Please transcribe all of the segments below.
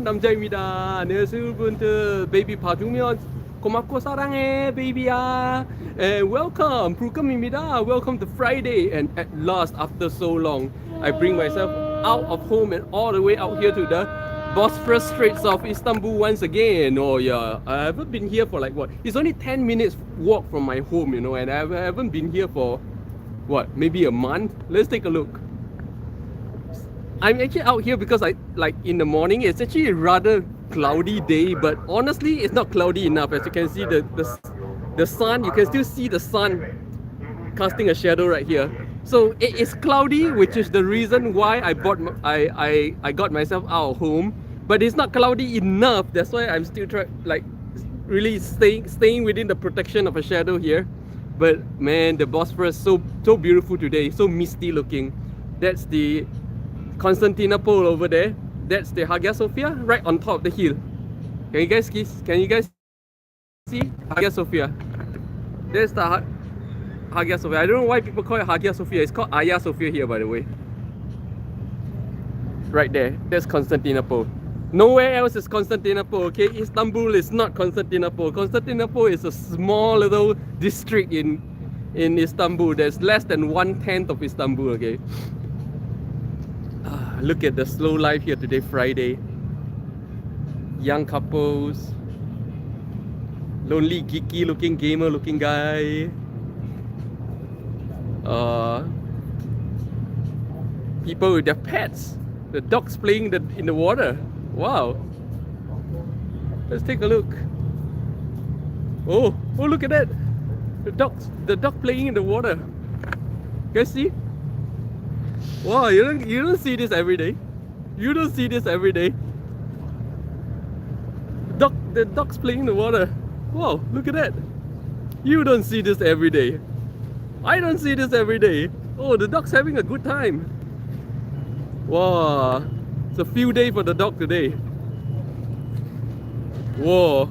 남자입니다. 안녕하세요 여러분들. 베이비 봐주면 고맙고 사랑해 베이비야. And welcome 불금입니다. Welcome to Friday. And at last after so long I bring myself out of home and all the way out here to the Bosphorus Straits of Istanbul once again. Oh yeah, I haven't been here for like what? It's only 10 minutes walk from my home, you know, and I haven't been here for what? Maybe a month. Let's take a look. I'm actually out here because I like in the morning. It's actually a rather cloudy day, but honestly, it's not cloudy enough. As you can see, the sun. You can still see the sun casting a shadow right here. So it is cloudy, which is the reason why I got myself out of home. But it's not cloudy enough. That's why I'm still really staying within the protection of a shadow here. But man, the Bosphorus so beautiful today, so misty looking. That's the Constantinople over there. That's the Hagia Sophia right on top of the hill. Can you guys see Hagia Sophia? There's the Hagia Sophia. I don't know why people call it Hagia Sophia. It's called Hagia Sophia here, by the way. Right there. That's Constantinople. Nowhere else is Constantinople, okay? Istanbul is not Constantinople. Constantinople is a small little district in Istanbul. There's less than 1/10 of Istanbul, okay? Look at the slow life here today, Friday. Young couples. Lonely, geeky looking, gamer looking guy. People with their pets. The dogs playing in the water. Wow. Let's take a look. Oh, look at that. The dog playing in the water. You guys see? Wow, you don't see this every day. You don't see this every day. The dog's playing in the water. Wow, look at that. You don't see this every day. I don't see this every day. Oh, the dog's having a good time. Wow, it's a field day for the dog today. Whoa.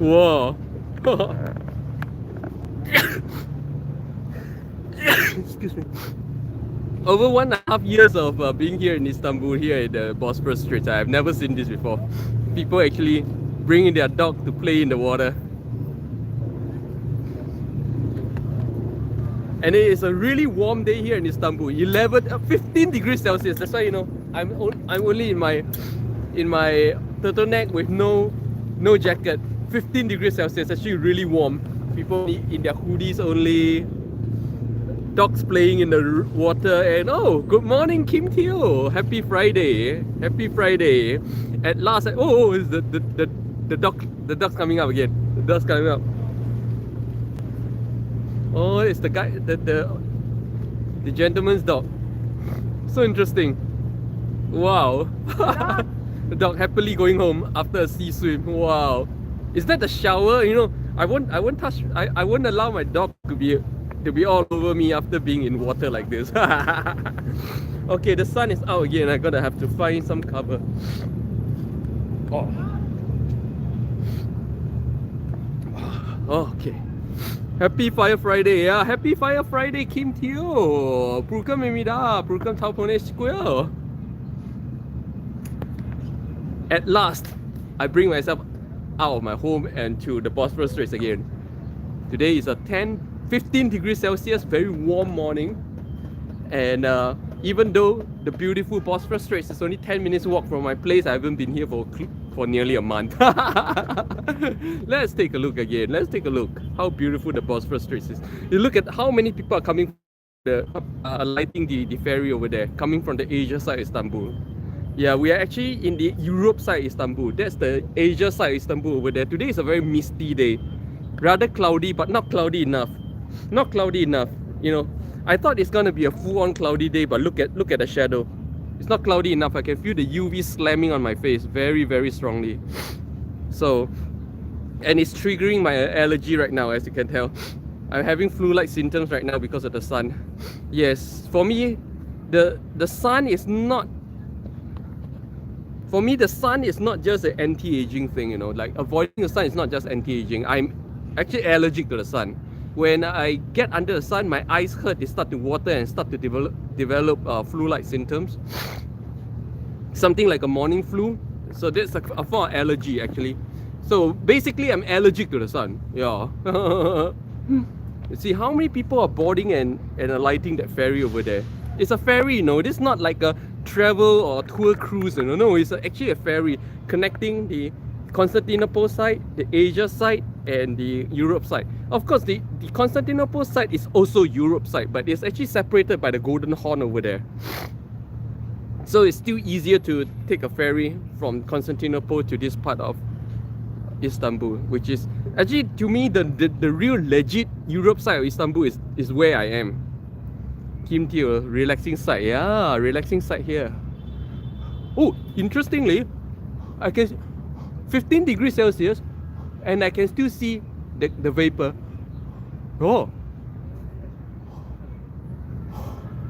Whoa. Excuse me. Over 1.5 years of being here in Istanbul, here at the Bosphorus Straits, I have never seen this before. People actually bringing their dog to play in the water. And it is a really warm day here in Istanbul. 15 degrees Celsius. That's why, you know, I'm only in my turtleneck with no jacket. 15 degrees Celsius, actually really warm. People in their hoodies only. Dogs playing in the water. And oh, good morning Kim Teo. Happy Friday. Happy Friday. At last, oh, is the dog's coming up again. The dog's coming up. Oh, it's the guy, the gentleman's dog. So interesting. Wow. The dog happily going home after a sea swim. Wow. Is that the shower? You know, I won't allow my dog to be all over me after being in water like this. Okay, the sun is out again. I'm gonna have to find some cover. Oh. Okay. Happy Fire Friday. Yeah, Happy Fire Friday, Kim Teo. 불금입니다. 불금 잘 보내시고요. At last, I bring myself out of my home and to the Bosphorus Straits again. Today is a 15 degrees Celsius, very warm morning. And even though the beautiful Bosphorus Straits is only 10 minutes walk from my place, I haven't been here for nearly a month. Let's take a look again. Let's take a look how beautiful the Bosphorus Straits is. You look at how many people are coming, lighting the ferry over there, coming from the Asia side of Istanbul. Yeah, we are actually in the Europe side of Istanbul. That's the Asia side of Istanbul over there. Today is a very misty day. Rather cloudy, but not cloudy enough. Not cloudy enough, you know. I thought it's gonna be a full-on cloudy day, but look at the shadow. It's not cloudy enough. I can feel the UV slamming on my face very, very strongly. So, and it's triggering my allergy right now, as you can tell. I'm having flu-like symptoms right now because of the sun. Yes, for me, the sun is not. For me, the sun is not just an anti-aging thing, you know. Like avoiding the sun is not just anti-aging. I'm actually allergic to the sun. when I get under the sun, my eyes hurt, they start to water and start to develop flu-like symptoms. Something like a morning flu. So that's a form of allergy actually. So basically I'm allergic to the sun. Yeah. You see how many people are boarding and alighting that ferry over there. It's a ferry, you know. This is not like a travel or tour cruise, you know. No, it's actually a ferry connecting the Constantinople side, the Asia side, and the Europe side. Of course, the Constantinople side is also Europe side, but it's actually separated by the Golden Horn over there. So it's still easier to take a ferry from Constantinople to this part of Istanbul, which is actually, to me, the real legit Europe side of Istanbul is where I am. Kim Teo, relaxing side. Yeah, relaxing side here. Oh, interestingly, I can 15 degrees Celsius and I can still see the vapor. Oh,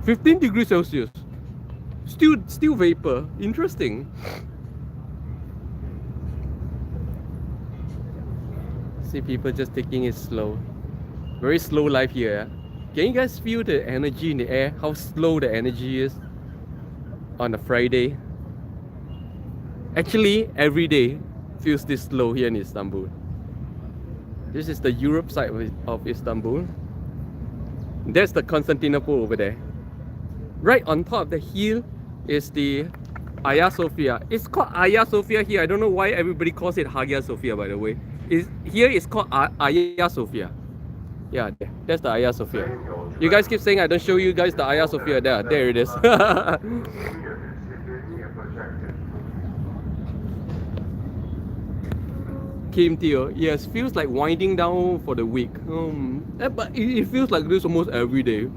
15 degrees Celsius. Still vapor. Interesting. See people just taking it slow. Very slow life here. Can you guys feel the energy in the air? How slow the energy is on a Friday? Actually, every day feels this slow here in Istanbul. This is the Europe side of Istanbul. That's the Constantinople over there. Right on top of the hill is the Hagia Sophia. It's called Hagia Sophia here. I don't know why everybody calls it Hagia Sophia, by the way. Here it's called Hagia Sophia. Yeah, that's the Hagia Sophia. You guys keep saying I don't show you guys the Hagia Sophia. There it is. Kim Teo, yes, feels like winding down for the week. But it feels like this almost every day.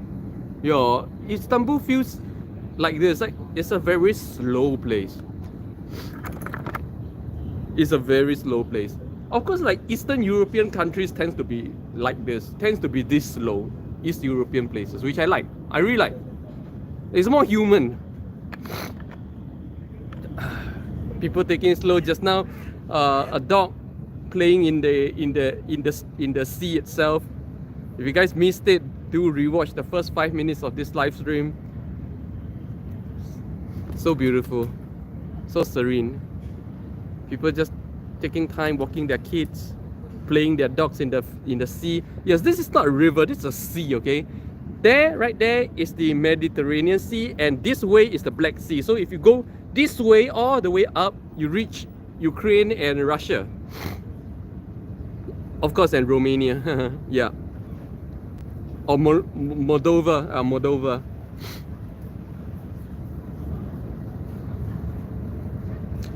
Yeah, Istanbul feels like this. Like it's a very slow place. It's a very slow place. Of course, like Eastern European countries tends to be like this, tends to be this slow. East European places, which I like. I really like. It's more human. People taking it slow. Just now, a dog playing in the sea itself. If you guys missed it, do rewatch the first 5 minutes of this live stream. So beautiful, so serene. People just taking time, walking their kids, playing their dogs in the sea. Yes, this is not a river, this is a sea, okay? There, right there is the Mediterranean Sea, and this way is the Black Sea. So if you go this way, all the way up, you reach Ukraine and Russia. Of course, and Romania, yeah. Or Moldova.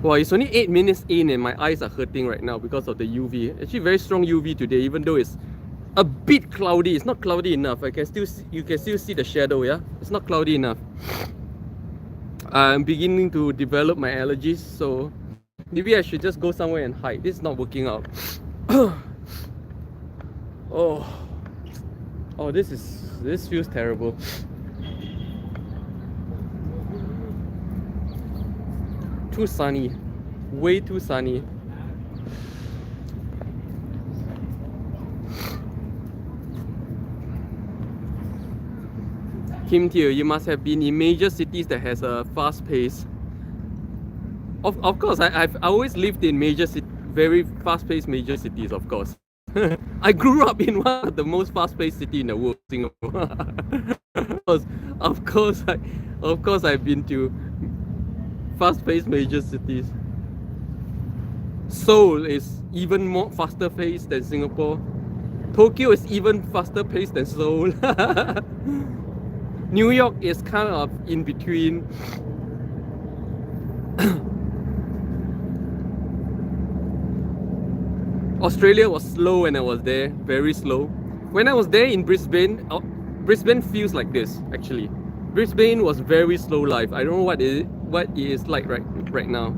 Wow, it's only 8 minutes in and my eyes are hurting right now because of the UV. Actually very strong UV today, even though it's a bit cloudy. It's not cloudy enough. You can still see the shadow, yeah? It's not cloudy enough. I'm beginning to develop my allergies, so maybe I should just go somewhere and hide. This is not working out. Oh, this feels terrible. Too sunny, way too sunny. Kim Teo, you must have been in major cities that has a fast pace. Of course, I've always lived in very fast-paced major cities, of course. I grew up in one of the most fast-paced cities in the world, Singapore. Of course, I've been to fast-paced major cities. Seoul is even more faster-paced than Singapore. Tokyo is even faster-paced than Seoul. New York is kind of in between. Australia was slow when I was there, very slow. When I was there in Brisbane, Brisbane feels like this actually. Brisbane was very slow life. I don't know what it is like right now.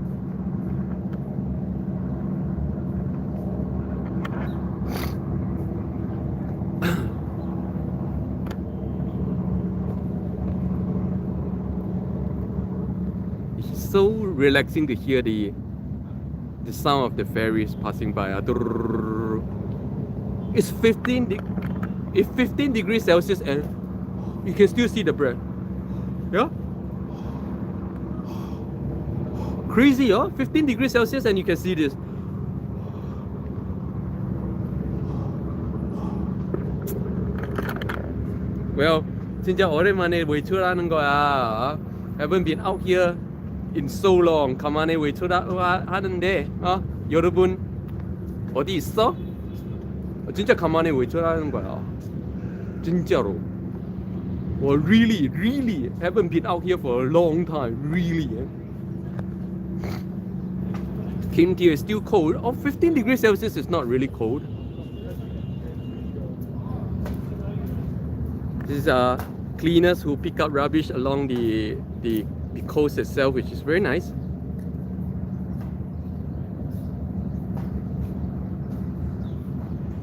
It's so relaxing to hear the sound of the ferries passing by. It's 15 It's 15 degrees Celsius and you can still see the bread. Yeah? Crazy, huh? 15 degrees Celsius and you can see this. Well, 진짜 오랜만에 외출하는 거야. Haven't been out here in so long. 간만에 외출하는데, 여러분 어디 있어? 진짜 간만에 외출하는 거야. 진짜로. Well, really haven't been out here for a long time. Really. Came here is still cold. 15 degrees Celsius is not really cold. These are cleaners who pick up rubbish along the coast itself, which is very nice.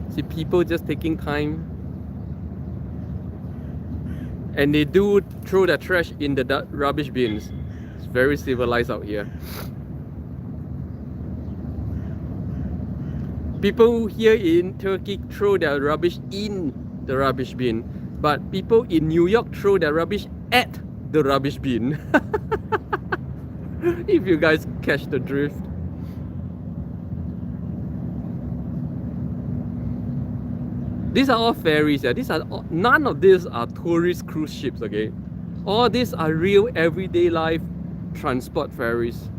See people just taking time, and they do throw their trash in the rubbish bins. It's very civilized out here. People here in Turkey throw their rubbish in the rubbish bin, but people in New York throw their rubbish at the rubbish bin. If you guys catch the drift. These are all ferries. Yeah. None of these are tourist cruise ships. Okay, all these are real everyday life transport ferries.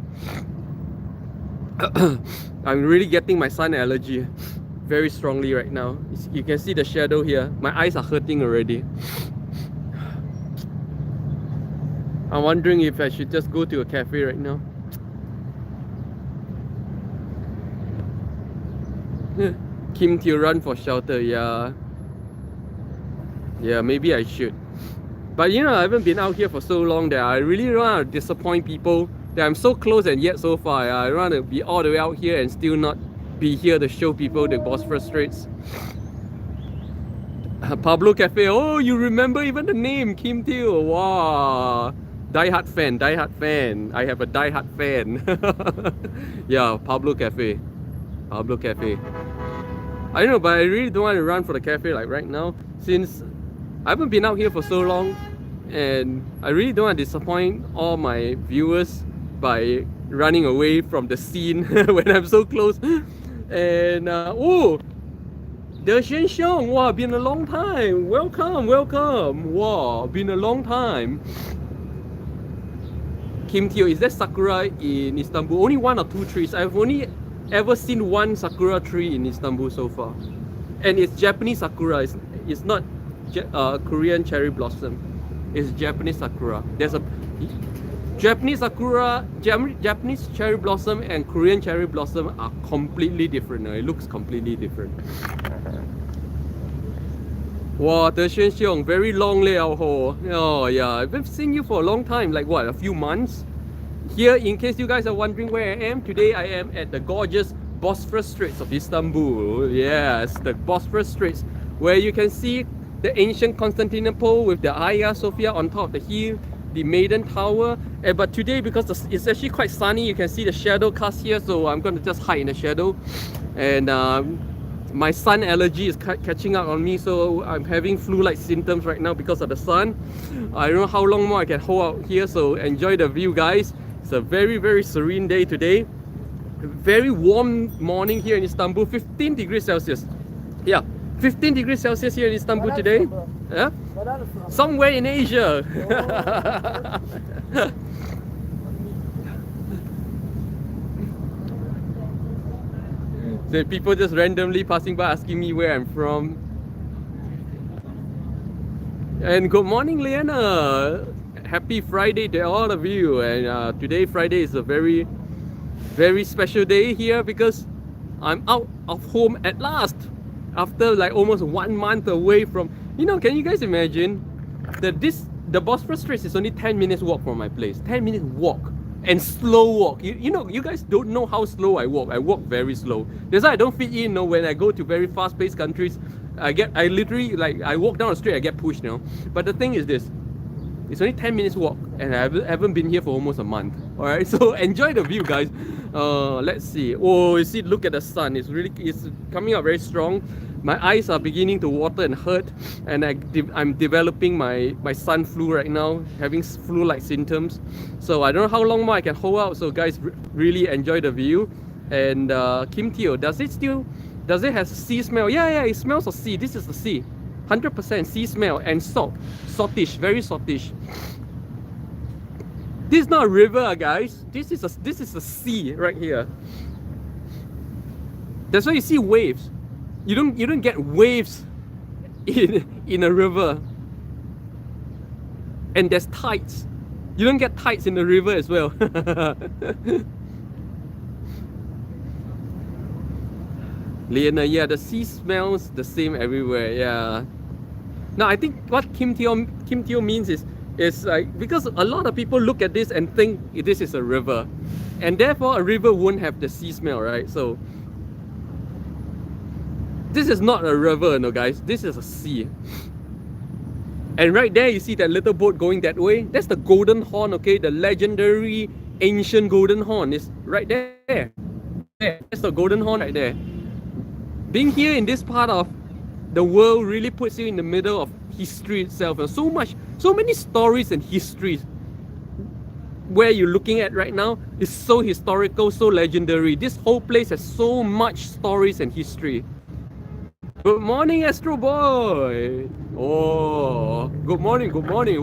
I'm really getting my sun allergy very strongly right now. You can see the shadow here. My eyes are hurting already. I'm wondering if I should just go to a cafe right now. Kim Teo run for shelter. Yeah, maybe I should. But you know, I haven't been out here for so long that I really don't want to disappoint people that I'm so close and yet so far. I don't want to be all the way out here and still not be here to show people the Bosphorus Straits. Pablo Cafe. Oh, you remember even the name, Kim Teo. Wow. Die-hard fan. I have a die-hard fan. Yeah, Pablo Cafe. I don't know, but I really don't want to run for the cafe like right now, since I haven't been out here for so long, and I really don't want to disappoint all my viewers by running away from the scene when I'm so close. And oh, De Xuan Xiong, wow, been a long time. Welcome. Wow, been a long time. Kim Teo, is there sakura in Istanbul? Only 1 or 2 trees. I've only ever seen 1 sakura tree in Istanbul so far, and it's Japanese sakura. It's not Korean cherry blossom. It's Japanese sakura. There's a Japanese sakura, Japanese cherry blossom and Korean cherry blossom are completely different. It looks completely different. Wow, De Xuan Xiong, very long liao ho. Oh yeah, I've seen you for a long time, like what, a few months? Here, in case you guys are wondering where I am, today I am at the gorgeous Bosphorus Straits of Istanbul. Yes, the Bosphorus Straits, where you can see the ancient Constantinople with the Hagia Sophia on top of the hill, the Maiden Tower. But today, because it's actually quite sunny, you can see the shadow cast here, so I'm going to just hide in the shadow. And my sun allergy is catching up on me, so I'm having flu-like symptoms right now because of the sun. I don't know how long more I can hold out here, so enjoy the view, guys. It's a very serene day today. Very warm morning here in Istanbul, 15 degrees Celsius. Yeah, 15 degrees Celsius here in Istanbul today. Yeah? Somewhere in Asia. The people just randomly passing by asking me where I'm from. And good morning, Liana. Happy Friday to all of you. And today, Friday, is a very special day here because I'm out of home at last. After like almost 1 month away from, you know, can you guys imagine that the Bosphorus Straits is only 10 minutes walk from my place. 10 minutes walk. And slow walk. You know, you guys don't know how slow I walk. I walk very slow. That's why I don't fit in. You know, when I go to very fast-paced countries, I literally, like, I walk down the street, I get pushed, you know. But the thing is this, it's only 10 minutes walk, and I haven't been here for almost a month. All right, so enjoy the view, guys. Let's see. Oh, you see, look at the sun. It's coming out very strong. My eyes are beginning to water and hurt, and I'm developing my sun flu right now, having flu-like symptoms. So I don't know how long more I can hold out. So guys, really enjoy the view. And Kim Teo, does it have sea smell? Yeah, it smells of sea. This is the sea, 100% sea smell and saltish, very saltish. This is not a river, guys. This is a sea right here. That's why you see waves. You don't get waves in a river. And there's tides. You don't get tides in the river as well. Liana, yeah, the sea smells the same everywhere. Yeah. Now I think what Kim Teo means is like, because a lot of people look at this and think this is a river, and therefore a river won't have the sea smell, right? So this is not a river, no guys, this is a sea. And right there you see that little boat going that way. That's the golden horn, okay? The legendary ancient golden horn is right there. That's the golden horn right there. Being here in this part of the world really puts you in the middle of history itself, and so many stories and histories. Where you're looking at right now is so historical, so legendary. This whole place has so much stories and history. Good morning, Astro Boy. Oh, good morning,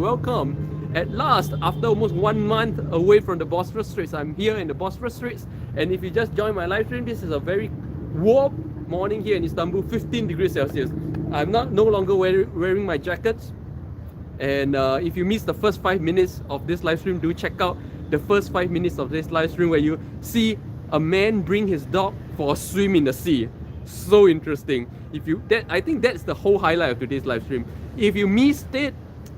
welcome. At last, after almost 1 month away from the Bosphorus Straits, I'm here in the Bosphorus Straits. And if you just joined my live stream, this is a very warm morning here in Istanbul, 15 degrees Celsius. I'm no longer wearing my jackets. And if you missed the first 5 minutes of this live stream, do check out the first 5 minutes of this live stream where you see a man bring his dog for a swim in the sea. So interesting. I think that's the whole highlight of today's live stream. If you missed it,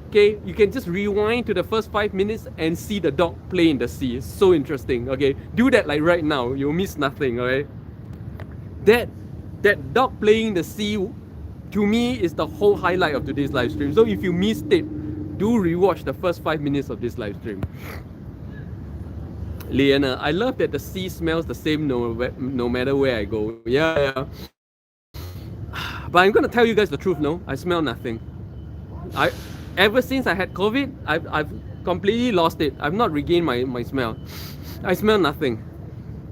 okay, you can just rewind to the first 5 minutes and see the dog play in the sea. So interesting. Okay, do that like right now. You'll miss nothing. Okay, that dog playing in the sea, to me, is the whole highlight of today's live stream. So if you missed it, do rewatch the first 5 minutes of this live stream. Liana, I love that the sea smells the same no matter where I go. Yeah. But I'm gonna tell you guys the truth, no? I smell nothing. Ever since I had COVID, I've completely lost it. I've not regained my smell. I smell nothing.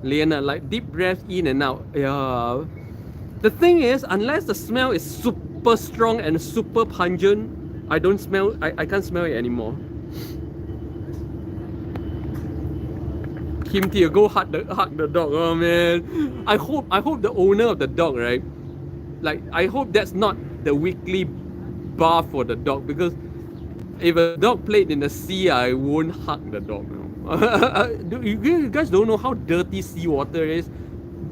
Liana, like deep breath in and out. Yeah. The thing is, unless the smell is super strong and super pungent, I can't smell it anymore. Kim Tia, go hug the dog. Oh man, I hope the owner of the dog, right? Like, I hope that's not the weekly bath for the dog, because if a dog played in the sea, I won't hug the dog. You guys don't know how dirty seawater is.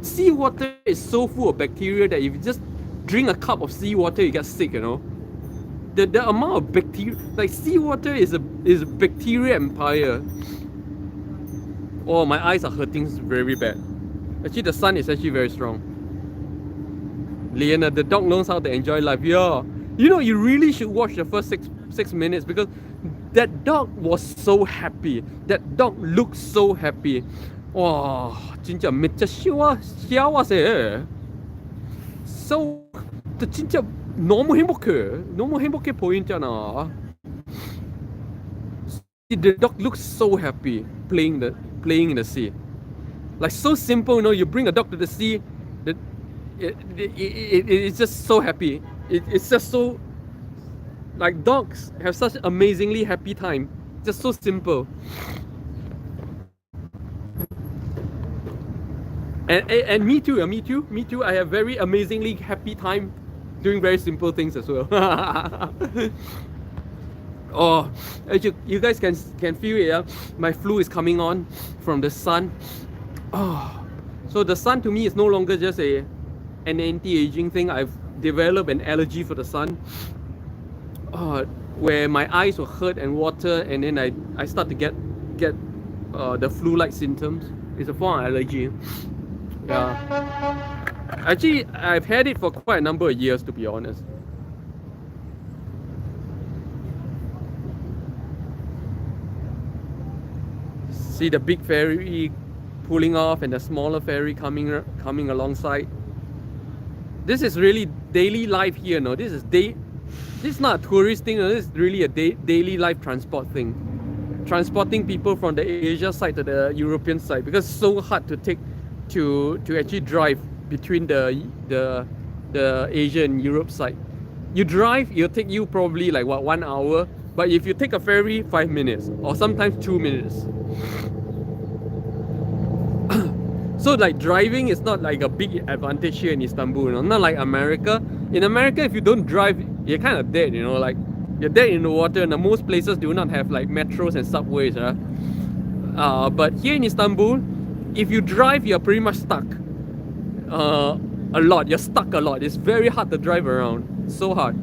Seawater is so full of bacteria that if you just drink a cup of seawater, you get sick. You know, the amount of bacteria, like seawater is a bacteria empire. Oh, my eyes are hurting very bad. Actually, the sun is actually very strong. Liana, the dog knows how to enjoy life. Yeah, you know, you really should watch the first six minutes, because that dog was so happy. That dog looked so happy. 와, 진짜 진짜 시와세. So, 진짜 너무 행복해 보이잖아. The dog looks so happy playing in the sea. Like, so simple, you know. You bring a dog to the sea, it's just so happy. It's just so, like, dogs have such amazingly happy time. Just so simple. And me too. I have very amazingly happy time doing very simple things as well. Oh, as you guys can feel it. My flu is coming on from the sun. Oh, so the sun to me is no longer just an anti-aging thing. I've developed an allergy for the sun. Where my eyes will hurt and water, and then I start to get the flu-like symptoms. It's a form of allergy. Yeah. Actually, I've had it for quite a number of years, to be honest. See the big ferry pulling off and the smaller ferry coming alongside. This is really daily life here, no? This is not a tourist thing, no? This is really a daily life transport thing. Transporting people from the Asia side to the European side, because it's so hard to take to actually drive between the Asia and Europe side. You drive, it'll take you probably like what, 1 hour, but if you take a ferry, 5 minutes or sometimes 2 minutes. So like driving is not like a big advantage here in Istanbul, you know? Not like America. In America, if you don't drive, you're kind of dead, you know, like you're dead in the water, and most places do not have like metros and subways, but here in Istanbul, if you drive, you're pretty much stuck. A lot, you're stuck a lot. It's very hard to drive around, so hard.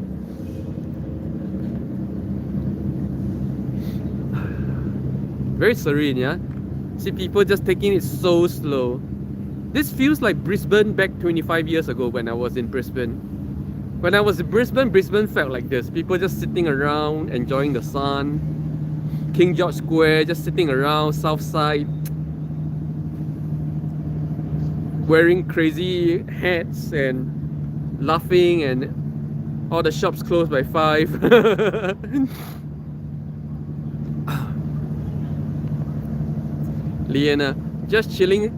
Very serene, yeah? See people just taking it so slow. This feels like Brisbane back 25 years ago when I was in Brisbane. When I was in Brisbane, Brisbane felt like this. People just sitting around, enjoying the sun. King George Square, just sitting around, south side. Wearing crazy hats and laughing, and all the shops closed by 5. Liana, just chilling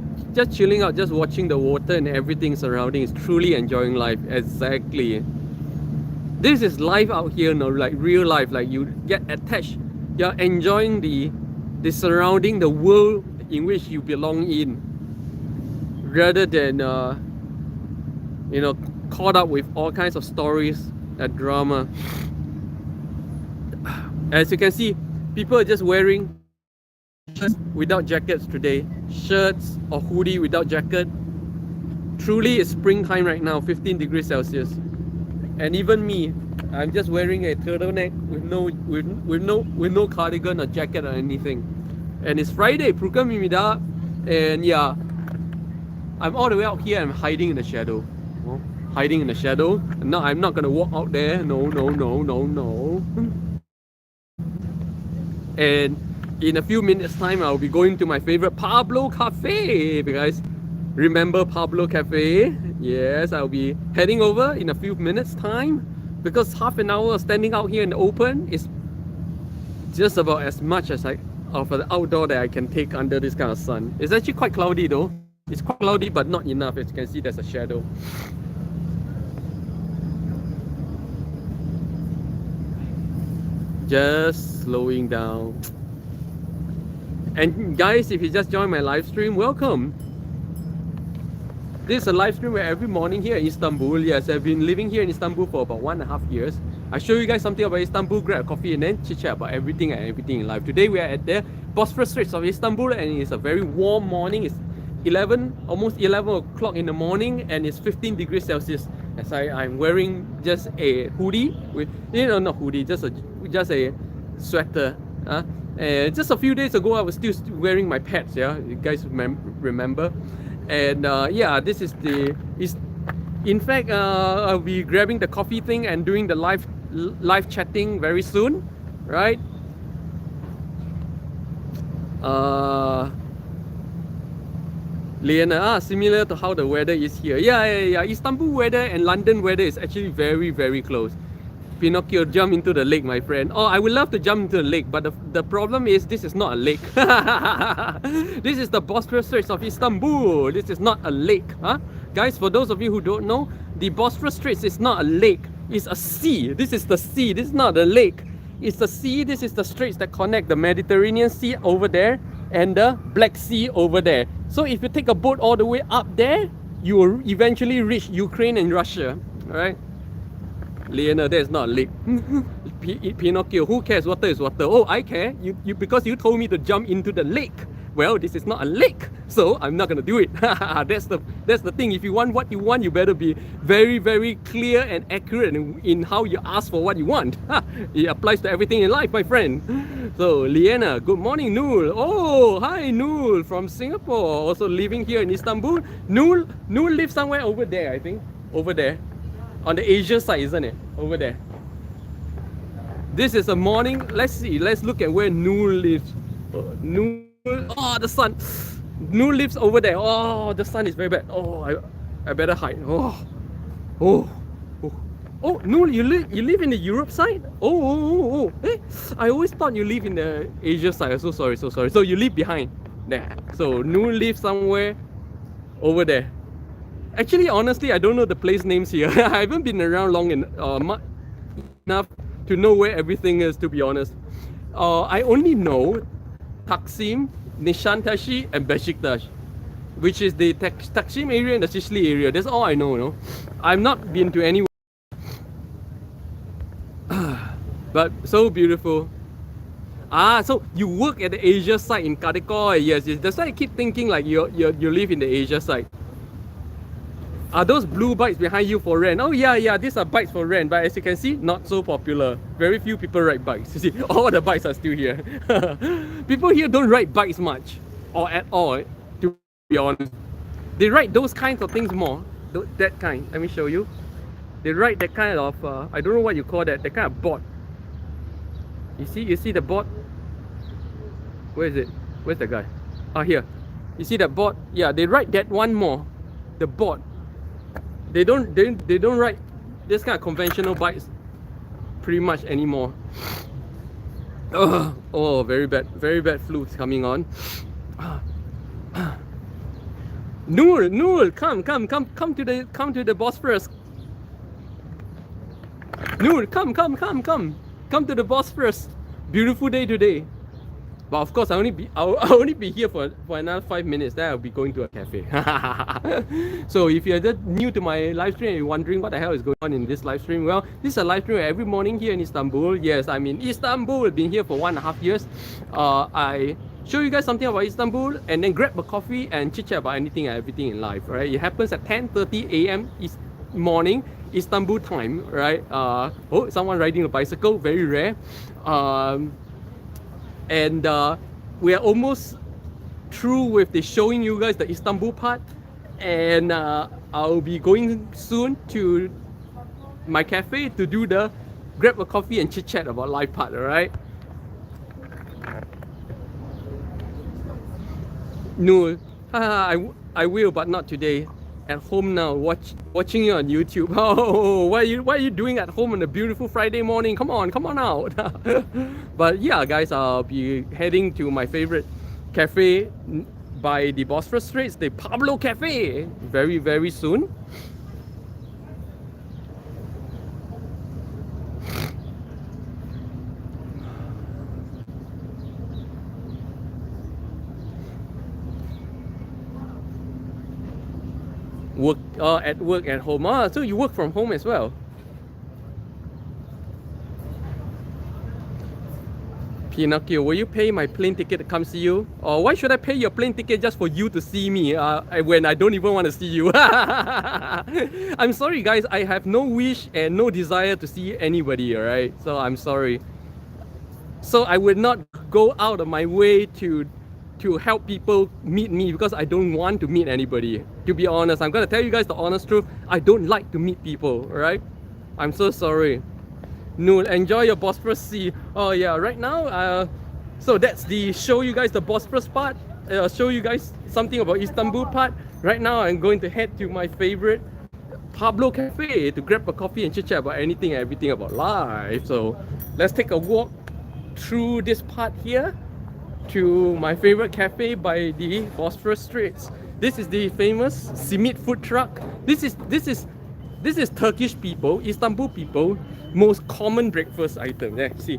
out, just watching the water and everything surrounding, is truly enjoying life. Exactly. This is life out here, no, like real life. Like you get attached, you're enjoying the surrounding, the world in which you belong in, rather than you know, caught up with all kinds of stories and drama. As you can see, people are just wearing shirts without jackets today, shirts or hoodie without jacket. Truly, it's springtime right now, 15 degrees Celsius, and even me, I'm just wearing a turtleneck with no cardigan or jacket or anything. And it's Friday, 불금입니다, and yeah, I'm all the way out here. I'm hiding in the shadow. Hiding in the shadow. No, I'm not gonna walk out there. No. And in a few minutes time, I'll be going to my favorite Pablo Cafe. If you guys remember Pablo Cafe, yes, I'll be heading over in a few minutes time, because half an hour standing out here in the open is just about as much as of the outdoor that I can take under this kind of sun. It's actually quite cloudy though. It's quite cloudy, but not enough. As you can see, there's a shadow. Just slowing down. And guys, if you just joined my live stream, welcome. This is a live stream where every morning here in Istanbul, yes, I've been living here in Istanbul for about 1.5 years. I show you guys something about Istanbul, grab a coffee, and then chit chat about everything in life. Today we are at the Bosphorus Straits of Istanbul, and it's a very warm morning. It's almost 11 o'clock in the morning, and it's 15 degrees Celsius. As I'm wearing just a hoodie with, not hoodie, just a sweater. And just a few days ago, I was still wearing my pads. Yeah, you guys remember? And yeah, this is in fact, I'll be grabbing the coffee thing and doing the live chatting very soon, right? Liana, similar to how the weather is here. Yeah. Istanbul weather and London weather is actually very, very close. Pinocchio, jump into the lake, my friend. Oh, I would love to jump into the lake, but the problem is this is not a lake. This is the Bosphorus Straits of Istanbul. This is not a lake, huh? Guys, for those of you who don't know, the Bosphorus Straits is not a lake. It's a sea. This is the sea. This is not a lake. It's the sea. This is the straits that connect the Mediterranean Sea over there and the Black Sea over there. So if you take a boat all the way up there, you will eventually reach Ukraine and Russia, all right? Liana, that is not a lake. Pinocchio, who cares? Water is water. Oh, I care. You because you told me to jump into the lake. Well, this is not a lake, so I'm not gonna do it. That's the thing. If you want what you want, you better be very, very clear and accurate in how you ask for what you want. It applies to everything in life, my friend. So, Liana, good morning, Noor. Oh, hi, Noor from Singapore. Also living here in Istanbul. Noor lives somewhere over there, I think. Over there. On the Asia side, isn't it? Over there. This is a morning. Let's see. Let's look at where Noor lives. Noor. Oh, the sun. Noor lives over there. Oh, the sun is very bad. Oh, I better hide. Oh, Oh, oh, oh, no, you live in the Europe side? Oh. Eh, I always thought you live in the Asia side. I'm so sorry, so sorry. So you live behind there. So Noor lives somewhere over there. Actually, honestly, I don't know the place names here. I haven't been around long enough to know where everything is, to be honest. I only know Taksim, Nishantashi, and Besiktas, which is the Taksim area and the Sicily area. That's all I know, no? I've not been to anywhere. But so beautiful. Ah, so you work at the Asia side in Kadekoi. Yes. That's why I keep thinking like you live in the Asia side. Are those blue bikes behind you for rent? Oh yeah, these are bikes for rent, but as you can see, not so popular. Very few people ride bikes. You see, all the bikes are still here. People here don't ride bikes much, or at all, to be honest. They ride those kinds of things more. That kind, let me show you. They ride that kind of, I don't know what you call that kind of board. You see the board? Where is it? Where's the guy? Ah, here. You see that board? Yeah, they ride that one more. The board. They don't ride this kind of conventional bikes pretty much anymore. Oh, very bad flu coming on. Noor, come to the Bosphorus. Noor, come to the Bosphorus. Beautiful day today. But of course, I'll only be here for another 5 minutes. Then I'll be going to a cafe. So if you're just new to my live stream and you're wondering what the hell is going on in this live stream, well, this is a live stream every morning here in Istanbul. Yes, I'm in Istanbul. I've been here for 1.5 years. I show you guys something about Istanbul and then grab a coffee and chit chat about anything and everything in life. Right? It happens at 10:30 a.m. morning Istanbul time. Right? Oh, someone riding a bicycle. Very rare. And we are almost through with the showing you guys the Istanbul part, and I'll be going soon to my cafe to do the grab a coffee and chit chat about life part. All right. No, I will, but not today. At home now, watching you on YouTube. Oh, what are you doing at home on a beautiful Friday morning? Come on out. But yeah, guys, I'll be heading to my favorite cafe by the Bosphorus Straits, the Pablo Cafe, very soon. At work, at home. Ah, so you work from home as well. Pinocchio, will you pay my plane ticket to come see you? Or why should I pay your plane ticket just for you to see me when I don't even want to see you? I'm sorry guys, I have no wish and no desire to see anybody, alright? So I'm sorry. So I would not go out of my way to help people meet me because I don't want to meet anybody. To be honest, I'm gonna tell you guys the honest truth. I don't like to meet people, alright? I'm so sorry. No, enjoy your Bosphorus Sea. Oh yeah, right now, so that's the show you guys the Bosphorus part, show you guys something about Istanbul part. Right now I'm going to head to my favorite Pablo Cafe to grab a coffee and chit chat about anything and everything about life. So let's take a walk through this part here to my favorite cafe by the Bosphorus Straits. This is the famous simit food truck. This is Turkish people, Istanbul people, most common breakfast item. There, see,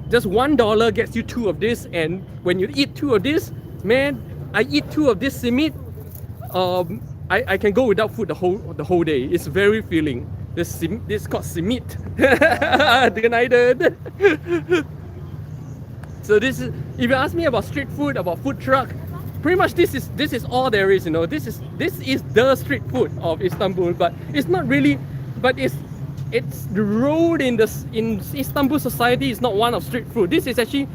just $1 gets you 2 of this, and when you eat 2 of this, man, I eat 2 of this simit. I can go without food the whole day. It's very filling. This is called simit. So this is, if you ask me about street food, about food truck, pretty much this is all there is, you know. This is the street food of Istanbul, but it's not really, but it's the road in Istanbul society is not one of street food. This is actually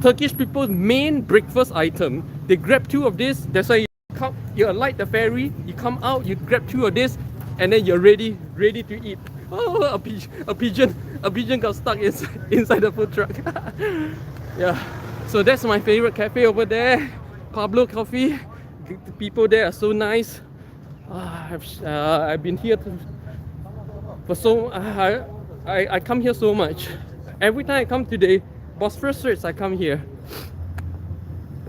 Turkish people's main breakfast item. They grab 2 of this. That's why you alight the ferry, you come out, you grab 2 of this, and then you're ready to eat. Oh, a pigeon got stuck inside the food truck. Yeah, so that's my favorite cafe over there, Pablo Coffee. The people there are so nice. I've been here for so I come here so much. Every time I come today, Bosphorus Straits, I come here.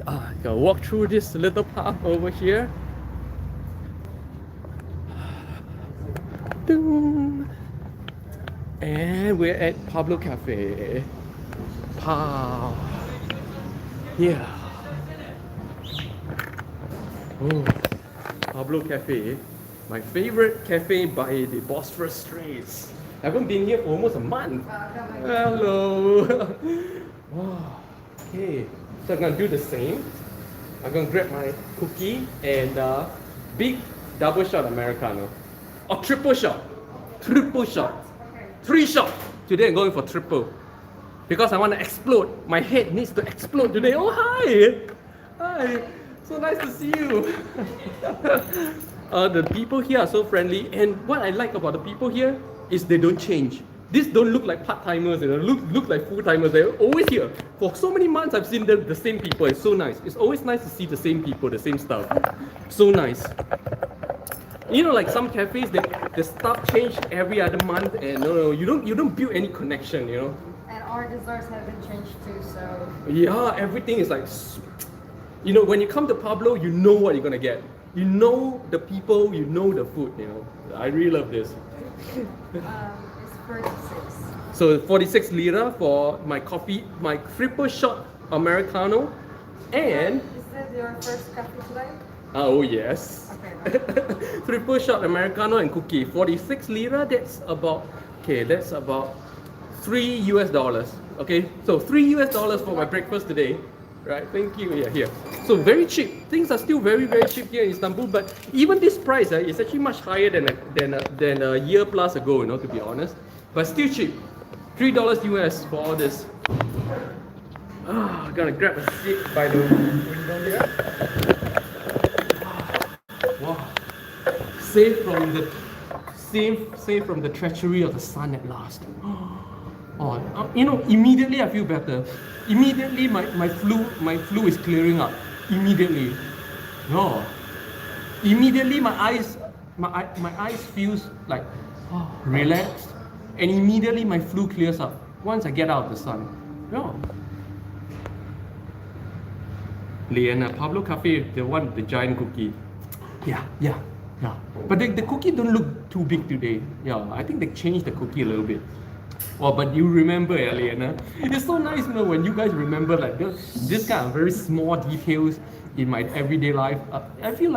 Gotta walk through this little path over here. Dun. And we're at Pablo Cafe. Yeah. Oh, Pablo Cafe. My favorite cafe by the Bosphorus Straits. I haven't been here for almost a month. Hello. Wow. Okay, so I'm gonna do the same. I'm gonna grab my cookie and big double shot Americano. Or triple shot. Triple shot. 3 shot. Today I'm going for triple. Because I want to explode. My head needs to explode today. Oh, hi. Hi. So nice to see you. The people here are so friendly. And what I like about the people here is they don't change. These don't look like part-timers, you know, look like full-timers. They're always here. For so many months, I've seen the same people. It's so nice. It's always nice to see the same people, the same stuff. So nice. You know, like some cafes, the staff change every other month, and no, you don't build any connection, you know. And our desserts have been changed too, so. Yeah, everything is like, you know, when you come to Pablo, you know what you're gonna get. You know the people, you know the food, you know. I really love this. It's 46. So 46 lira for my coffee, my triple shot Americano, and... Is that your first coffee today? Oh yes. Okay. Triple shot Americano and cookie. 46 lira, that's about 3 US dollars. Okay, so 3 US dollars for my breakfast today. Right, thank you. Yeah, here. So very cheap. Things are still very, very cheap here in Istanbul, but even this price is actually much higher than a year plus ago, you know, to be honest. But still cheap. $3 US for all this. I'm gonna grab a seat by the window here. Wow. Safe from the treachery of the sun at last. Oh, you know, immediately I feel better. Immediately my flu is clearing up. Immediately. No. Immediately my eyes feels like relaxed, and immediately my flu clears up once I get out of the sun. No. Liana, Pablo Cafe, the one with the giant cookie. Yeah. But the cookie don't look too big today. Yeah, I think they changed the cookie a little bit. Well, but you remember, Liana. It's so nice, you know, when you guys remember like this kind of very small details in my everyday life. I feel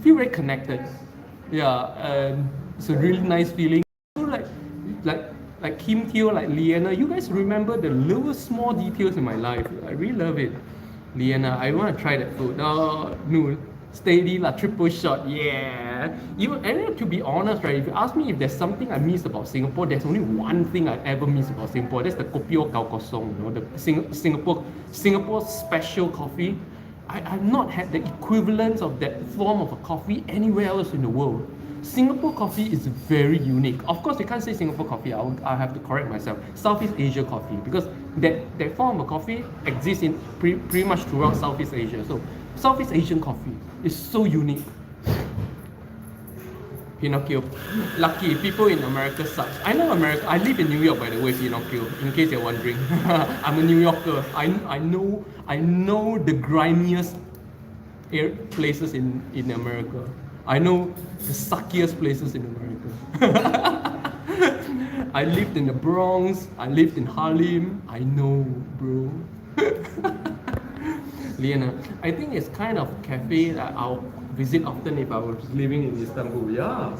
very connected. Yeah, and it's a really nice feeling. Like Kim Teo, like Liana, you guys remember the little small details in my life. I really love it. Liana, I want to try that food. No, steady triple shot, yeah. And to be honest, right, if you ask me if there's something I miss about Singapore, there's only one thing I ever miss about Singapore. That's the kopi o gao kosong, you know, the Singapore special coffee. I've not had the equivalence of that form of a coffee anywhere else in the world. Singapore coffee is very unique. Of course, you can't say Singapore coffee. I have to correct myself. Southeast Asia coffee, because that form of coffee exists in pretty much throughout Southeast Asia. So Southeast Asian coffee is so unique. Pinocchio. Lucky, people in America suck. I know America. I live in New York, by the way, Pinocchio, in case you're wondering. I'm a New Yorker. I know the grimiest places in America. I know the suckiest places in America. I lived in the Bronx. I lived in Harlem. I know, bro. Liana, I think it's kind of cafe that I'll visit often if I was living in Istanbul. Yeah,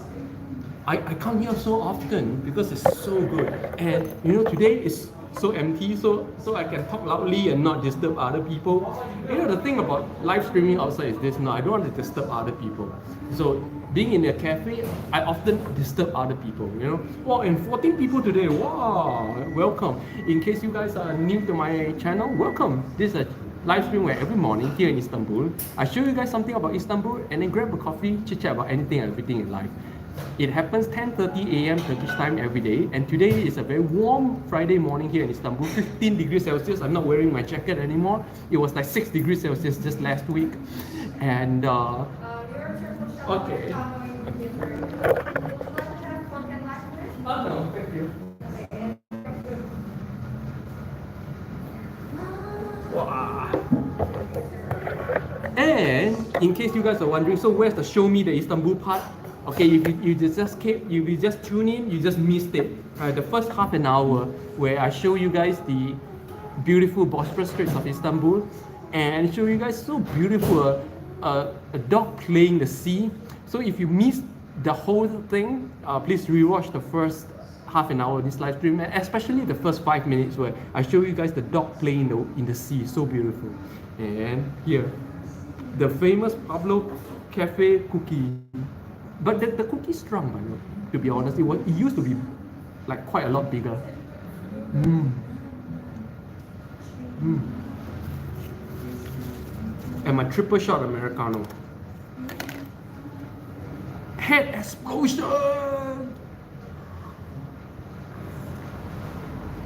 I come here so often because it's so good. And you know, today is so empty, so I can talk loudly and not disturb other people. You know, the thing about live streaming outside is this: no, I don't want to disturb other people. So being in a cafe, I often disturb other people. You know, wow, and 14 people today. Wow, welcome. In case you guys are new to my channel, welcome. This is a live stream where every morning here in Istanbul, I show you guys something about Istanbul and then grab a coffee, chit chat about anything and everything in life. It happens 10:30 a.m. Turkish time every day, and today is a very warm Friday morning here in Istanbul, 15 degrees Celsius. I'm not wearing my jacket anymore. It was like 6 degrees Celsius just last week. And okay. Oh, no, thank you. Wow. And in case you guys are wondering, so where's the show me the Istanbul part? Okay, if you just came, if you just tune in, you just missed it. The first half an hour where I show you guys the beautiful Bosphorus Straits of Istanbul and show you guys so beautiful a dog playing the sea. So if you missed the whole thing, please rewatch the first half an hour of this live stream, especially the first 5 minutes where I show you guys the dog playing in the sea, so beautiful. And here, the famous Pablo Cafe cookie. But the cookie shrunk, by the way, to be honest. It used to be like quite a lot bigger. And my triple shot Americano. Head explosion!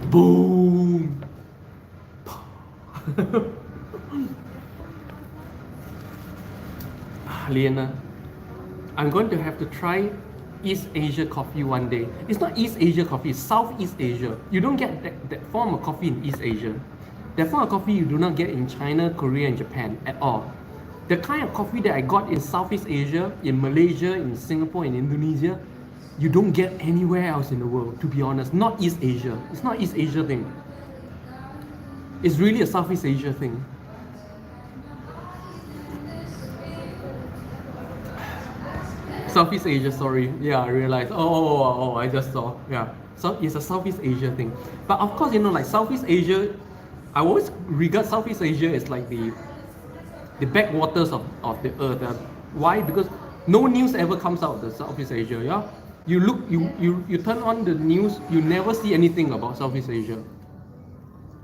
Boom! Liana, I'm going to have to try East Asia coffee one day. It's not East Asia coffee, it's Southeast Asia. You don't get that form of coffee in East Asia. That form of coffee you do not get in China, Korea, and Japan at all. The kind of coffee that I got in Southeast Asia, in Malaysia, in Singapore, in Indonesia, you don't get anywhere else in the world, to be honest. Not East Asia. It's not East Asia thing. It's really a Southeast Asia thing. Southeast Asia, sorry. Yeah, I realized. Oh, I just saw. Yeah. So it's a Southeast Asia thing. But of course, like Southeast Asia, I always regard Southeast Asia as like the backwaters of the earth. Why? Because no news ever comes out of the Southeast Asia. Yeah. You look, you turn on the news, you never see anything about Southeast Asia.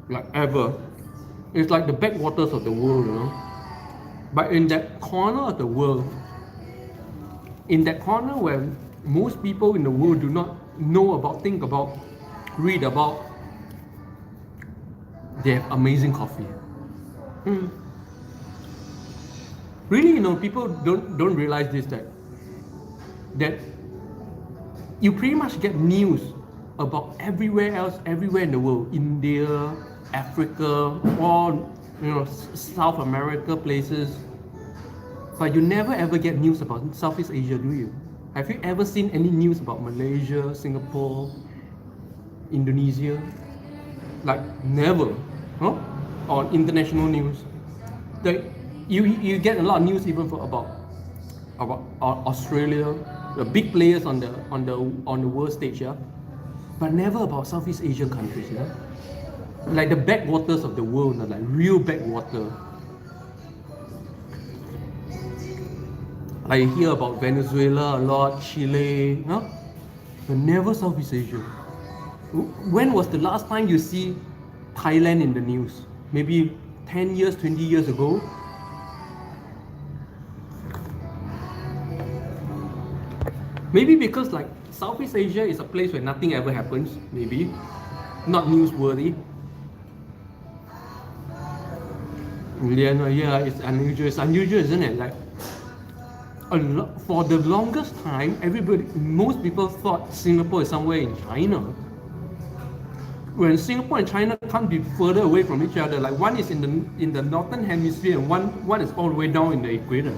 Like ever. It's like the backwaters of the world, But in that corner of the world, in that corner where most people in the world do not know about, think about, read about, they have amazing coffee. Really, people don't realize this, that you pretty much get news about everywhere else, everywhere in the world, India, Africa, or South America places. But you never ever get news about Southeast Asia, do you? Have you ever seen any news about Malaysia, Singapore, Indonesia? Like never, on international news. You get a lot of news even about Australia, the big players on the world stage, but never about Southeast Asian countries, like the backwaters of the world, like real backwater. I hear about Venezuela a lot, Chile, but never Southeast Asia. When was the last time you see Thailand in the news? Maybe 10 years, 20 years ago? Maybe because like Southeast Asia is a place where nothing ever happens, maybe. Not newsworthy. Yeah, it's unusual. It's unusual, isn't it? Like, for the longest time, most people thought Singapore is somewhere in China. When Singapore and China can't be further away from each other, like one is in the northern hemisphere and one is all the way down in the equator.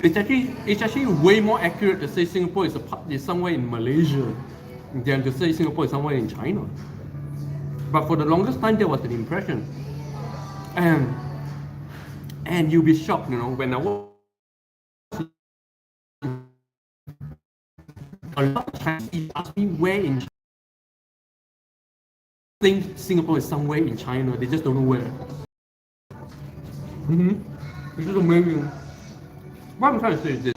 It's actually way more accurate to say Singapore is somewhere in Malaysia than to say Singapore is somewhere in China. But for the longest time, there was an impression. And you'll be shocked, when I was a lot of Chinese ask me where in China. Think Singapore is somewhere in China, they just don't know where. This is amazing. What I'm trying to say is this.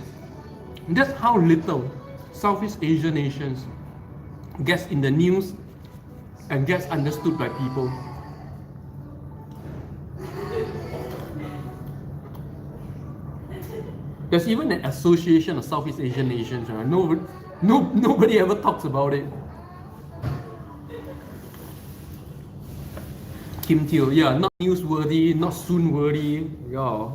That's how little Southeast Asian nations gets in the news and gets understood by people. There's even an association of Southeast Asian nations, right? Nobody ever talks about it. Kim Teo, yeah, not newsworthy, not soon-worthy, yeah.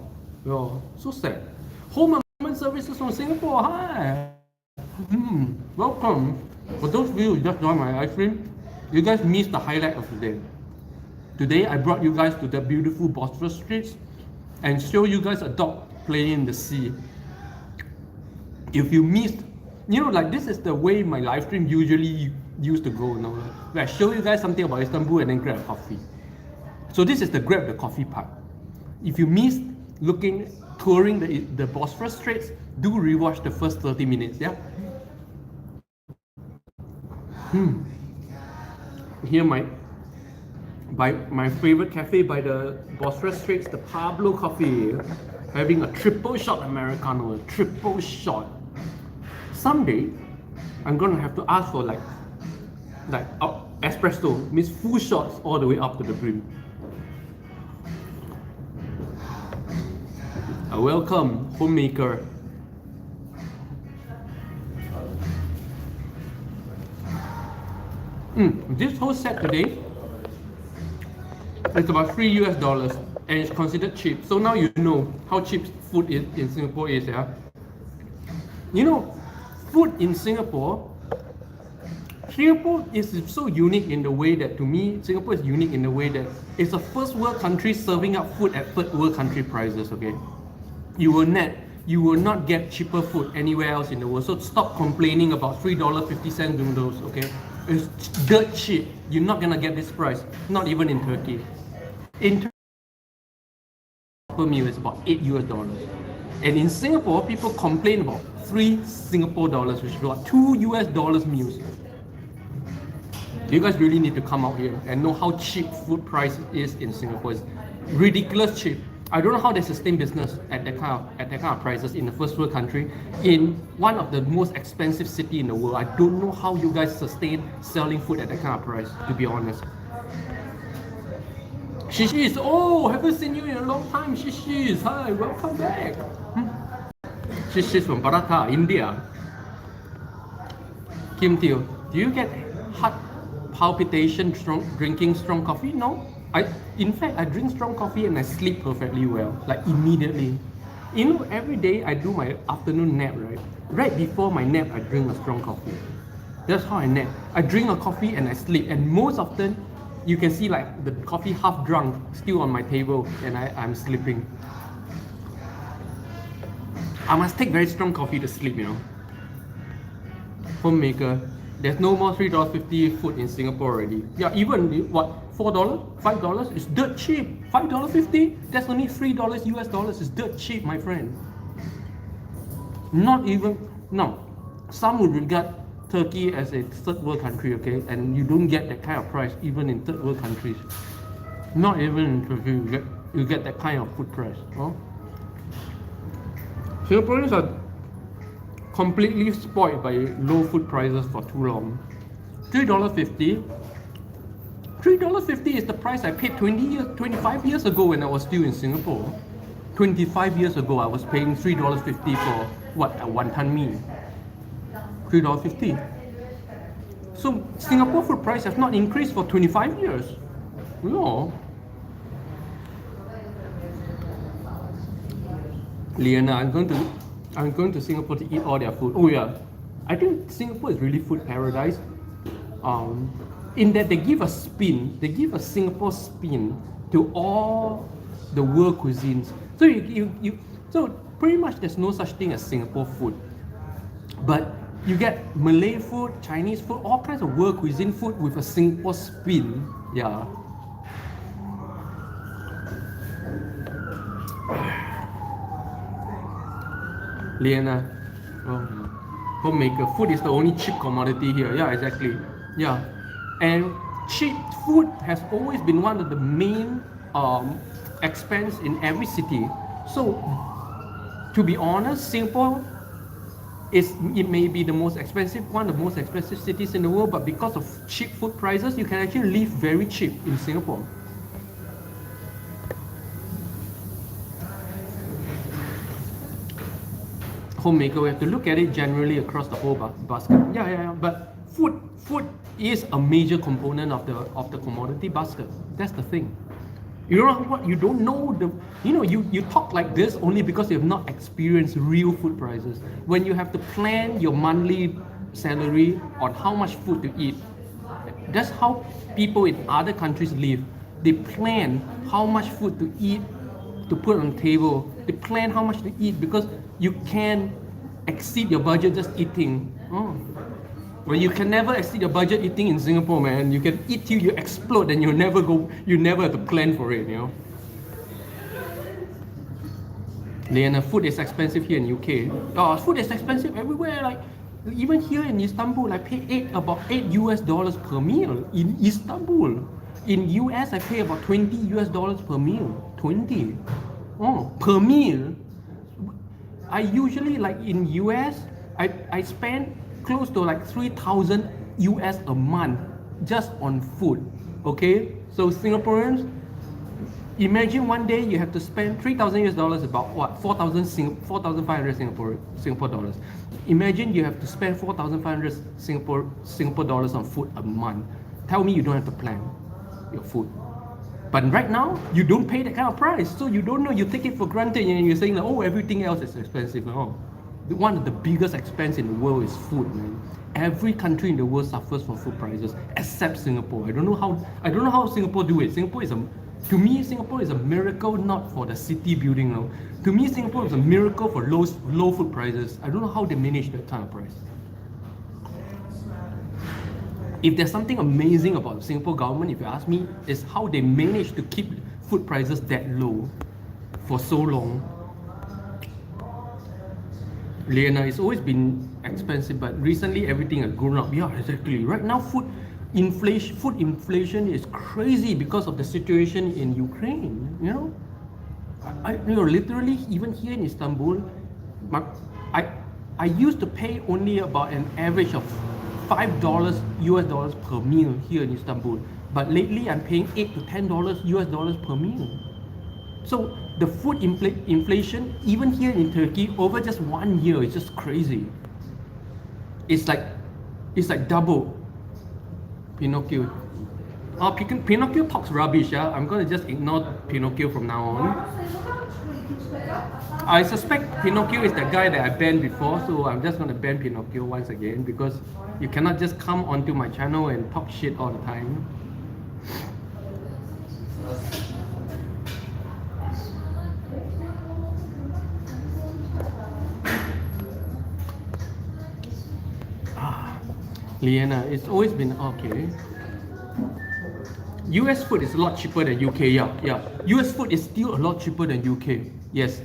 Oh, so sad. Home and services from Singapore. Hi. Welcome. For those of you who just joined my live stream, you guys missed the highlight of the day. Today, I brought you guys to the beautiful Bosphorus Straits and show you guys a dog playing in the sea. If you missed, like this is the way my live stream usually used to go, where I show you guys something about Istanbul and then grab a coffee. So this is the grab the coffee part. If you missed touring the Bosphorus Straits, do rewatch the first 30 minutes, yeah? Here my favorite cafe by the Bosphorus Straits, the Pablo Coffee, having a triple shot Americano, a triple shot. Someday, I'm gonna have to ask for like espresso, means full shots all the way up to the brim. Welcome, homemaker. This whole set today is about $3 and it's considered cheap. So now you know how cheap food in Singapore is, yeah? Food in Singapore is so unique in the way that, to me, Singapore is unique in the way that it's a first world country serving up food at third world country prices, okay? You will not get cheaper food anywhere else in the world. So stop complaining about $3.50 noodles, okay? It's dirt cheap. You're not gonna get this price, not even in Turkey. In Turkey, per meal is about $8. And in Singapore, people complain about $3 which is about $2 meals. You guys really need to come out here and know how cheap food price is in Singapore. It's ridiculous cheap. I don't know how they sustain business at that kind of prices in the first world country, in one of the most expensive city in the world. I don't know how you guys sustain selling food at that kind of price, to be honest. Shishis, oh, haven't seen you in a long time. Shishis, hi, welcome back. Shishis from Bharata, India. Kim Teo, do you get heart palpitation drinking strong coffee? No. In fact, I drink strong coffee and I sleep perfectly well, like immediately. Every day I do my afternoon nap, right? Right before my nap, I drink a strong coffee. That's how I nap. I drink a coffee and I sleep, and most often, you can see like the coffee half drunk, still on my table, and I'm sleeping. I must take very strong coffee to sleep, Homemaker. There's no more $3.50 food in Singapore already. Yeah, even what, $4, $5? It's dirt cheap. $5.50? That's only $3 US. It's dirt cheap, my friend. Not even, no. Some would regard Turkey as a third world country, okay? And you don't get that kind of price even in third world countries. Not even in Turkey you get that kind of food price. Oh? Singaporeans are completely spoiled by low food prices for too long. $3.50. $3.50 is the price I paid 25 years ago when I was still in Singapore. 25 years ago, I was paying $3.50 for what, a wonton mee. $3.50. So Singapore food price has not increased for 25 years. No. Liana, I'm going to Singapore to eat all their food. Oh yeah, I think Singapore is really food paradise. In that they give a Singapore spin to all the world cuisines. So so pretty much there's no such thing as Singapore food, but you get Malay food, Chinese food, all kinds of world cuisine food with a Singapore spin. Yeah. Liana, homemaker, food is the only cheap commodity here. Yeah, exactly. Yeah, and cheap food has always been one of the main expense in every city. So, to be honest, Singapore it may be the most expensive, one of the most expensive cities in the world, but because of cheap food prices, you can actually live very cheap in Singapore. Homemaker, we have to look at it generally across the whole basket. Yeah. But food is a major component of the commodity basket. That's the thing. You know what? You don't know you talk like this only because you have not experienced real food prices. When you have to plan your monthly salary on how much food to eat, that's how people in other countries live. They plan how much food to eat, to put on the table. They plan how much to eat because you can exceed your budget just eating. Oh. Well, you can never exceed your budget eating in Singapore, man. You can eat till you explode and you never have to plan for it, you know. Then food is expensive here in UK. Oh, food is expensive everywhere. Like even here in Istanbul, I pay about $8 per meal in Istanbul. In US, I pay about $20 per meal. 20. Oh, per meal. I usually like in US, I spend close to like 3,000 US a month just on food. Okay, so Singaporeans, imagine one day you have to spend 3,000 US dollars, about what, 4,500 Singapore dollars. Imagine you have to spend 4,500 Singapore dollars on food a month. Tell me you don't have to plan your food. But right now, you don't pay that kind of price, so you don't know. You take it for granted, and you're saying that, oh, everything else is expensive. No, one of the biggest expense in the world is food, man. Every country in the world suffers from food prices except Singapore. I don't know how Singapore do it. To me, Singapore is a miracle, not for the city building. No. To me, Singapore is a miracle for low food prices. I don't know how they manage that kind of price. If there's something amazing about the Singapore government, if you ask me, is how they manage to keep food prices that low for so long. Liana, it's always been expensive, but recently everything has grown up. Yeah, exactly. Right now, food inflation is crazy because of the situation in Ukraine. You know, literally even here in Istanbul, I used to pay only about an average of $5 US dollars per meal here in Istanbul, but lately I'm paying $8 to $10 US dollars per meal. So the food inflation, even here in Turkey, over just 1 year, is just crazy. It's like double. Pinocchio. Oh, Pinocchio talks rubbish. Yeah, I'm gonna just ignore Pinocchio from now on. I suspect Pinocchio is the guy that I banned before, so I'm just gonna ban Pinocchio once again because you cannot just come onto my channel and talk shit all the time. Liana, it's always been okay. US food is a lot cheaper than UK. Yeah. US food is still a lot cheaper than UK. Yes.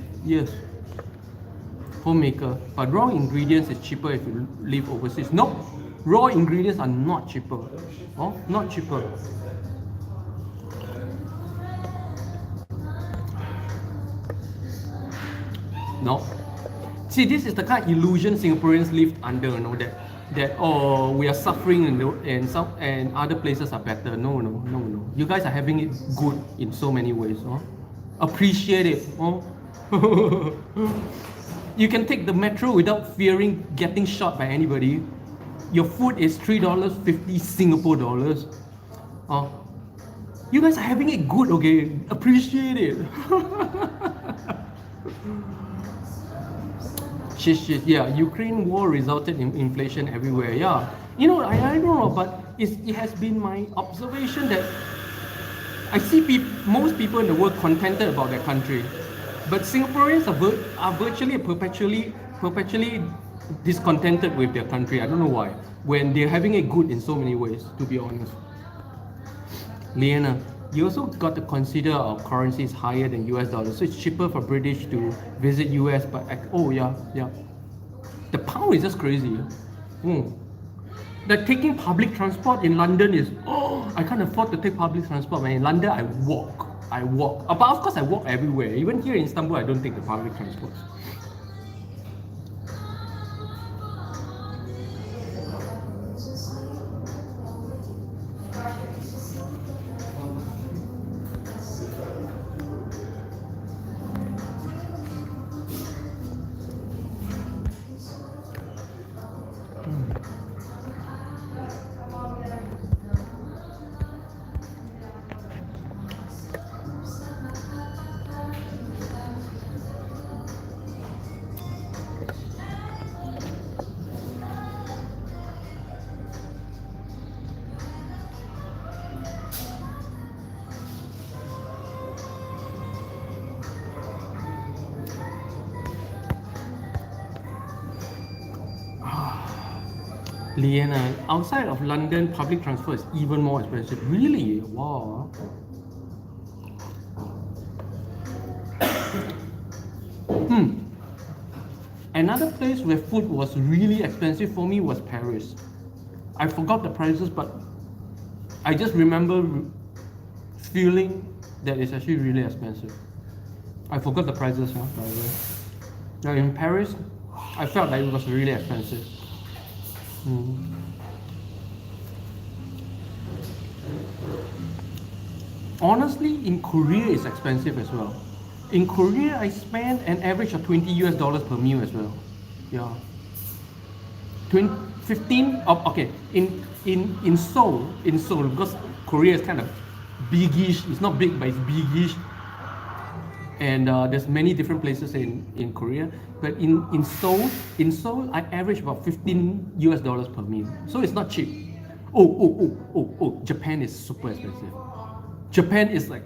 Homemaker, but raw ingredients is cheaper if you live overseas. No, raw ingredients are not cheaper. Oh, not cheaper. No. See, this is the kind of illusion Singaporeans live under. You know that oh, we are suffering and other places are better. No. You guys are having it good in so many ways. Oh, appreciate it. Oh. You can take the metro without fearing getting shot by anybody. Your food is $3.50 Singapore dollars. Oh, you guys are having it good, okay? Appreciate it. Shit. Yeah, Ukraine war resulted in inflation everywhere. Yeah, you know, I don't know, but it has been my observation that I see most people in the world contented about their country. But Singaporeans are virtually perpetually discontented with their country. I don't know why. When they're having it good in so many ways, to be honest. Liana, you also got to consider our currency is higher than US dollars, so it's cheaper for British to visit US. But oh yeah, the pound is just crazy. Like taking public transport in London is I can't afford to take public transport. Man, in London I walk. But of course I walk everywhere. Even here in Istanbul, I don't take the public transport. Liana, outside of London, public transport is even more expensive. Really? Wow. Another place where food was really expensive for me was Paris. I forgot the prices, but I just remember feeling that it's actually really expensive. I forgot the prices, by the way. Now in Paris, I felt like it was really expensive. Honestly, in Korea it's expensive as well. In Korea, I spend an average of $20 per meal as well. Yeah. 20, 15 of okay. In Seoul, because Korea is kind of biggish. It's not big, but it's biggish. And there's many different places in Korea. But in Seoul, I average about $15 per meal. So it's not cheap. Oh, Japan is super expensive. Japan is like,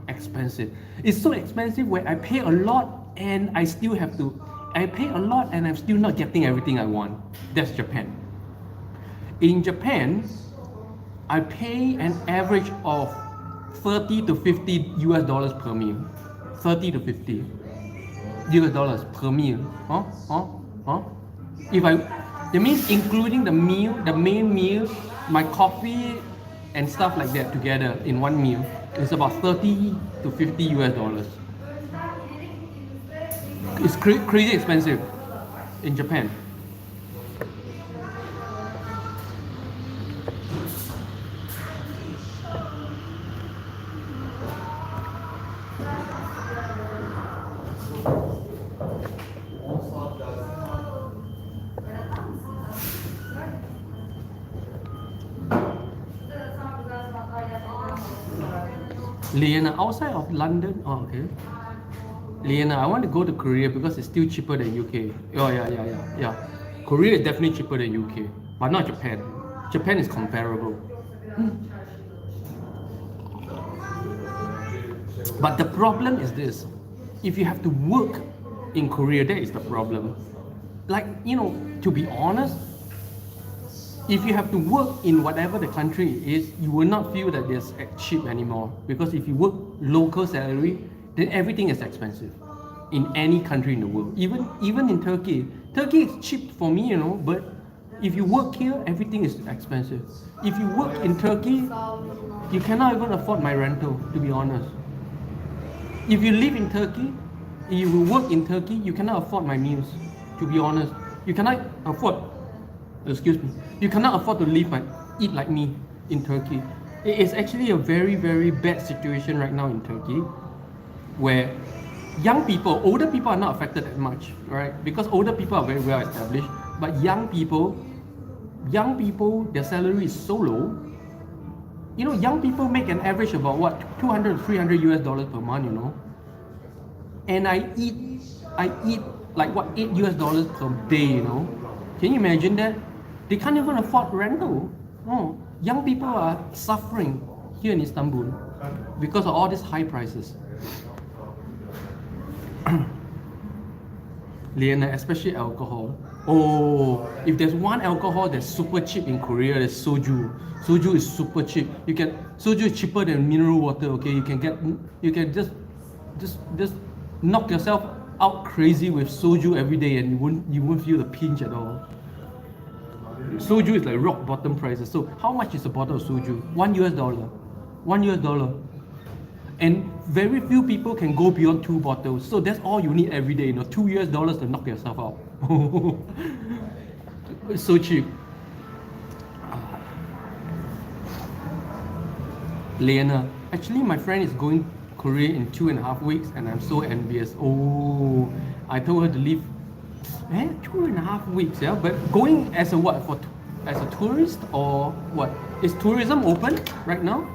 expensive. It's so expensive where I pay a lot and I still have to, I pay a lot and I'm still not getting everything I want. That's Japan. In Japan, I pay an average of 30 to 50 US dollars per meal. 30 to 50 US dollars per meal. That means including the meal, the main meal, my coffee and stuff like that together in one meal, it's about 30 to 50 US dollars. It's crazy expensive in Japan. Liana, outside of London, okay. Liana, I want to go to Korea because it's still cheaper than UK. Oh yeah. Korea is definitely cheaper than UK, but not Japan. Japan is comparable. But the problem is this: if you have to work in Korea, that is the problem. Like, to be honest, if you have to work in whatever the country is, you will not feel that it's cheap anymore. Because if you work local salary, then everything is expensive in any country in the world. Even in Turkey. Turkey is cheap for me, but if you work here, everything is expensive. If you work in Turkey, you cannot even afford my rental, to be honest. If you live in Turkey, if you work in Turkey, you cannot afford my meals, to be honest. You cannot afford, you cannot afford to eat like me in Turkey. It is actually a very, very bad situation right now in Turkey, where older people are not affected that much, right? Because older people are very well established, but young people, their salary is so low. Young people make an average about 200 to 300 US dollars per month, and I eat like $8 US per day, Can you imagine that? They can't even afford rental. Young people are suffering here in Istanbul because of all these high prices. Liana, especially alcohol. If there's one alcohol that's super cheap in Korea, it's soju. Soju is super cheap. Soju is cheaper than mineral water. Okay, you can just knock yourself out crazy with soju every day, and you won't feel the pinch at all. Soju is like rock bottom prices. So how much is a bottle of soju? $1 US. And very few people can go beyond 2 bottles. So that's all you need every day, $2 US to knock yourself out. It's so cheap. Liana, actually my friend is going Korea in 2.5 weeks and I'm so envious. I told her to leave 2.5 weeks, yeah. But going as a what? As a tourist or what? Is tourism open right now?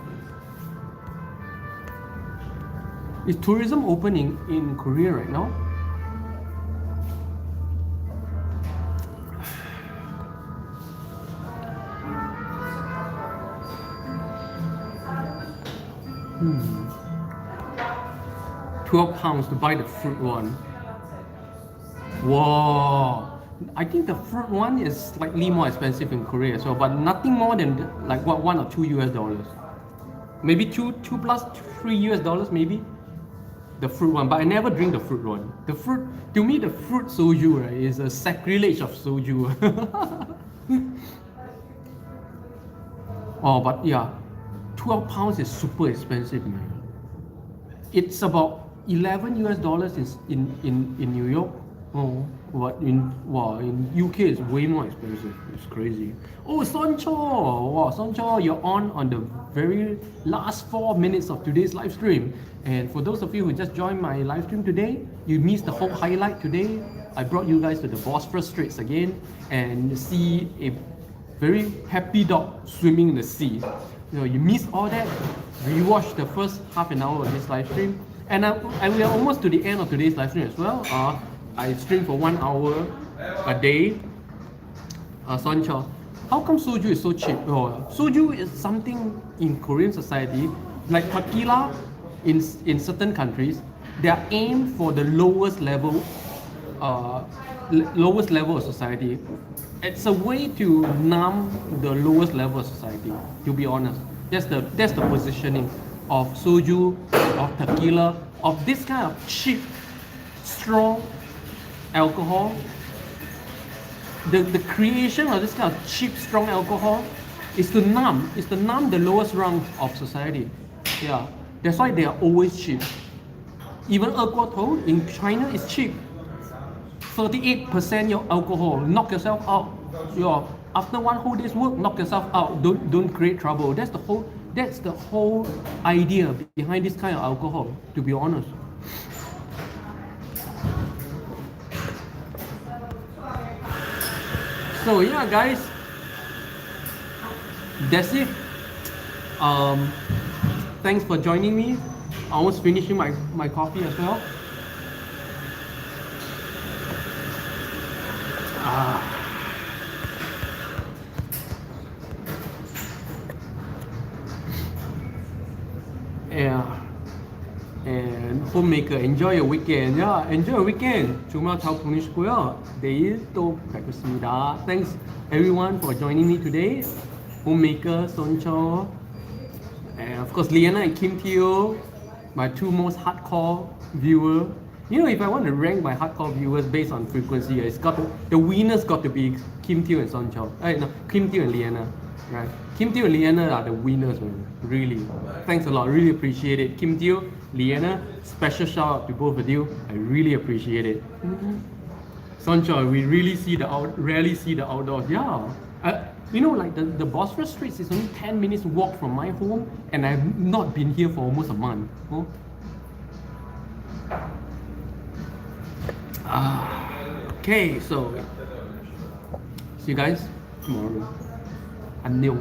Is tourism open in Korea right now? £12 to buy the fruit one. Wow, I think the fruit one is slightly more expensive in Korea as well, but nothing more than like what $1 or $2. Maybe two plus $3 maybe. The fruit one, but I never drink the fruit one. The fruit, to me, the fruit soju, right, is a sacrilege of soju. Oh, but yeah, 12 pounds is super expensive, man. It's about $11 in New York. Oh, but in UK it's way more expensive. It's crazy. Oh, Soncho! Wow, Soncho, you're on the very last 4 minutes of today's live stream. And for those of you who just joined my live stream today, you missed the whole highlight today. I brought you guys to the Bosphorus Straits again and see a very happy dog swimming in the sea. You missed all that. Rewatch the first half an hour of this live stream. And we are almost to the end of today's live stream as well. I stream for 1 hour a day. Soncha, how come soju is so cheap? Oh, soju is something in Korean society, like tequila in certain countries, they are aimed for the lowest level of society. It's a way to numb the lowest level of society, to be honest. That's the positioning of soju, of tequila, of this kind of cheap, strong alcohol. The creation of this kind of cheap, strong alcohol is to numb the lowest rung of society. Yeah, that's why they are always cheap. Even alcohol in China is cheap. 38% your alcohol, knock yourself out. After one whole day's work, knock yourself out. Don't create trouble. That's the whole idea behind this kind of alcohol, to be honest. So yeah, guys, that's it. Thanks for joining me. I was finishing my coffee as well. Yeah. And homemaker, enjoy your weekend. Yeah, enjoy your weekend. 주말 잘 보내시고요. 내일 또 뵙겠습니다. Thanks everyone for joining me today. Homemaker, Soncho, and of course Liana and Kim Teo, my two most hardcore viewers. If I want to rank my hardcore viewers based on frequency, the winners got to be Kim Teo and Soncho. No, Kim Teo and Liana, right? Kim Teo and Liana are the winners, man. Really. Thanks a lot. Really appreciate it. Kim Teo, Liana, special shout out to both of you. I really appreciate it. Soncho, we rarely see the outdoors. Yeah. Like the Bosphorus Straits is only 10 minutes walk from my home, and I've not been here for almost a month. Huh? Okay, so see you guys tomorrow. 안녕.